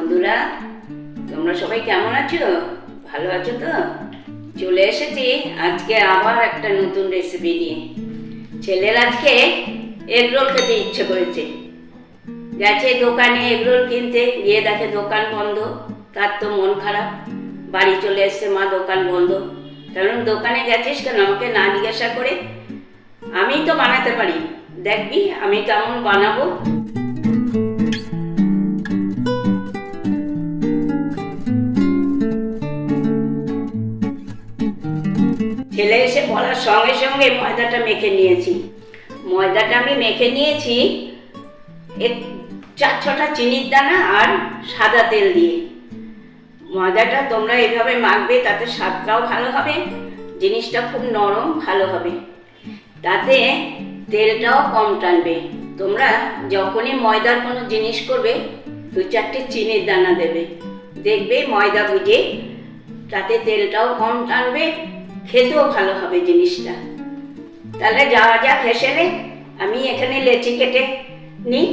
বন্ধুরা, তোমরা সবাই কেমন আছো? ভালো আছো তো? চলে এসেছি আজকে আবার একটা নতুন রেসিপি নিয়ে। ছেলের আজকে এগ রোল খেতে ইচ্ছে করেছে। গেছে দোকানে এগ রোল কিনতে, গিয়ে দেখে দোকান বন্ধ। তার তো মন খারাপ। বাড়ি চলে এসছে, মা দোকান বন্ধ। কারণ দোকানে গেছিস কেন আমাকে না জিজ্ঞাসা করে? আমি তো বানাতে পারি, দেখবি আমি কেমন বানাবো। ছেলে এসে বলার সঙ্গে সঙ্গে ময়দাটা মেখে নিয়েছি। ময়দাটা আমি মেখে নিয়েছি 4-6টা চিনির দানা আর সাদা তেল দিয়ে। ময়দাটা তোমরা এইভাবে মাখবে, তাতে স্বাদটাও ভালো হবে, জিনিসটা খুব নরম ভালো হবে, তাতে তেলটাও কম টানবে। তোমরা যখনই ময়দার কোনো জিনিস করবে 2-4টে চিনির দানা দেবে, দেখবে ময়দা বুঝে তাতে তেলটাও কম টানবে, খেতেও ভালো হবে জিনিসটা। তাহলে যাওয়া যাক হেসেলে। আমি এখানে লেচি কেটে নিই।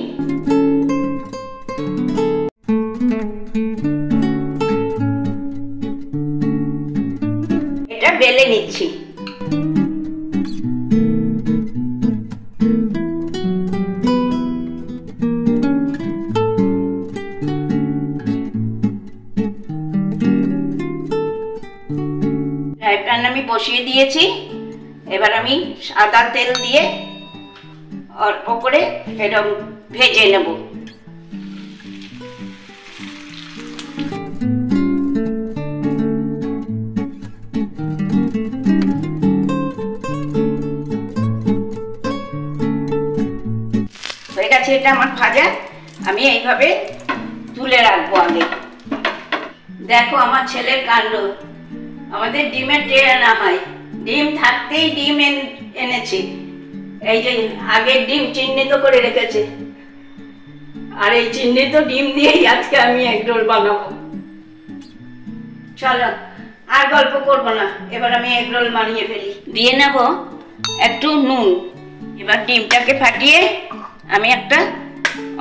এটা বেলে নিচ্ছি। ফ্রাই প্যান আমি বসিয়ে দিয়েছি। এবার আমি সাদা তেল দিয়ে অল্প করে এরকম ভেজে নেব। হয়ে গেছে এটা আমার ভাজা। আমি এইভাবে তুলে রাখবো আগে। দেখো আমার ছেলের কাণ্ড। আমাদের ডিমের ট্রে আনা হয়, ডিম থাকতেই ডিম এনেছে। এই যে আগের ডিম চিহ্নিত করে রেখেছে, আর এই চিহ্নিত ডিম দিয়েই আজকে আমি এগ রোল বানাবো। চলো আর গল্প করবো না, এবার আমি এগ রোল বানিয়ে ফেলি। দিয়ে নেব একটু নুন। এবার ডিমটাকে ফাটিয়ে আমি একটা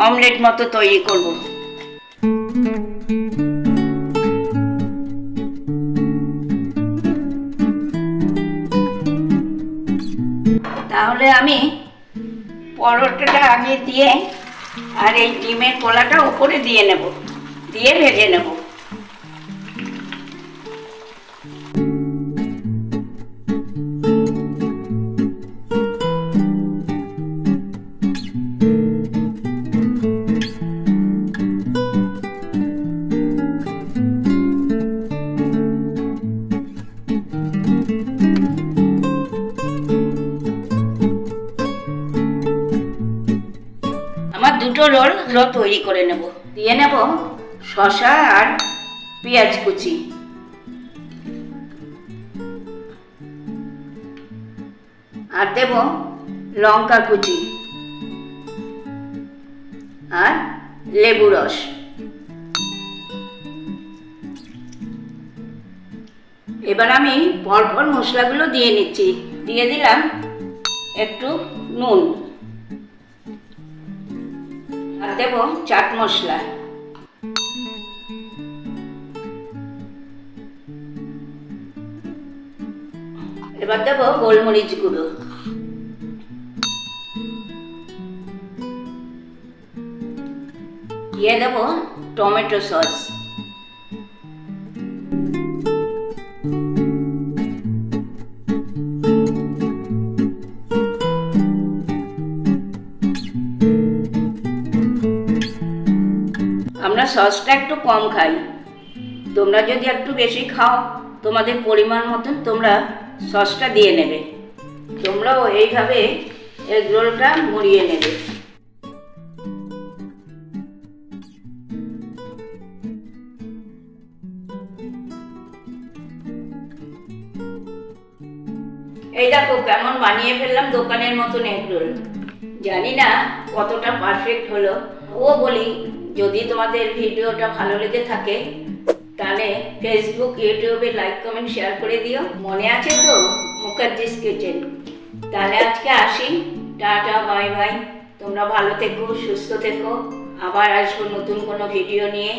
অমলেট মতো তৈরি করব। তাহলে আমি পরোটাটা আগে দিয়ে আর এই ডিমের কোলাটা উপরে দিয়ে নেব, দিয়ে ভেজে নেব। আমার দুটো রোল তৈরি করে নেব। দিয়ে নেব শসা আর পেঁয়াজ কুচি, আর দেব লঙ্কা কুচি আর লেবু রস। এবার আমি পরপর মশলাগুলো দিয়ে নিচ্ছি। দিয়ে দিলাম একটু নুন, আর দেব চাট মশলা, এবার দেব গোলমরিচ গুঁড়ো, দিয়ে দেব টমেটো সস, আমরা সসটা একটু কম খাই, তোমরা যদি একটু বেশি খাও তোমাদের পরিমাণ মতন তোমরা সসটা দিয়ে নেবে। তোমরাও এইভাবে এগ রোলটা মুড়িয়ে নেবে। এই দেখো কেমন বানিয়ে ফেললাম দোকানের মতন এগ রোল। জানি না কতটা পারফেক্ট হলো। ও বলি, যদি তোমাদের ভিডিওটা ভালো লেগে থাকে তাহলে ফেসবুক ইউটিউবে লাইক কমেন্ট শেয়ার করে দিও। মনে আছে তো মুখার্জিস কিচেন? তাহলে আজকে আসি, টাটা বাই বাই। তোমরা ভালো থেকো, সুস্থ থেকো। আবার আসবো নতুন কোনো ভিডিও নিয়ে।